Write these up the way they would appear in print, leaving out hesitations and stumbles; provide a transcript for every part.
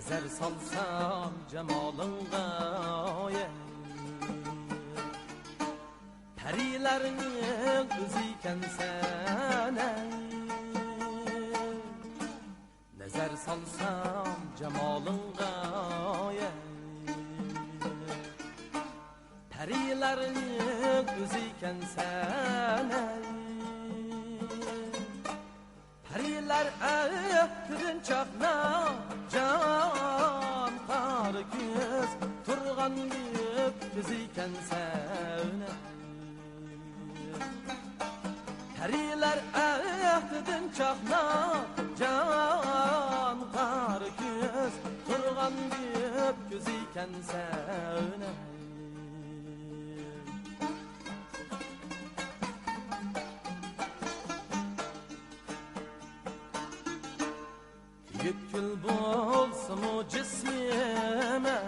Nazar salsam cemalınga Perilerinin özüyken sene Nazar salsam cemalınga Perilerinin özüyken sene Periler ehtirin çakna can kar göz Turgan gözüyken sene Periler ehtirin çakna can kar göz Turgan gözüyken sene Yükül bolsun o cismime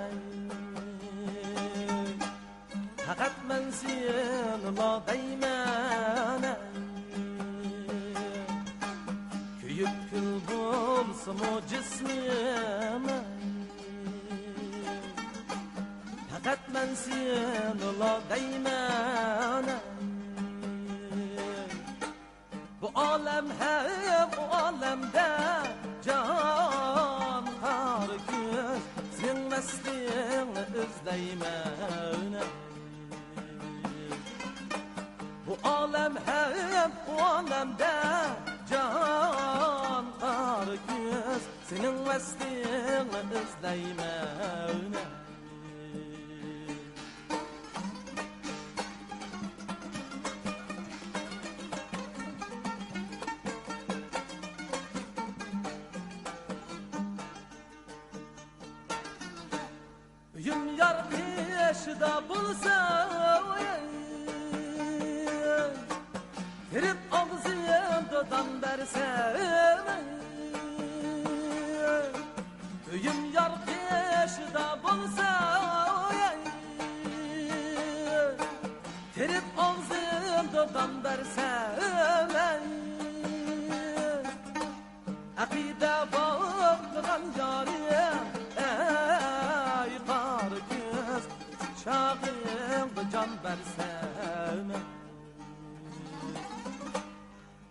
Fakat men senla değmene Yükül bolsun o cismime Fakat men senla değmene Bu alem hep o alemde can kar göz Sen mesleğini özleymene Bu alem hep o alemde can kar göz Senin mesleğini özleymene Yüm yar peşda bulsa Girip ağzımdan versem Yüm yar peşda bulsa Girip ağzımdan versem Akide bağlanan yarim Şağımda can versem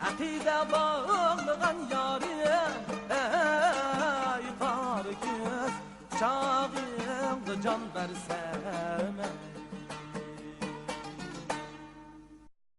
Akide bağlanan yarim Ey kar göz Şağımda can versem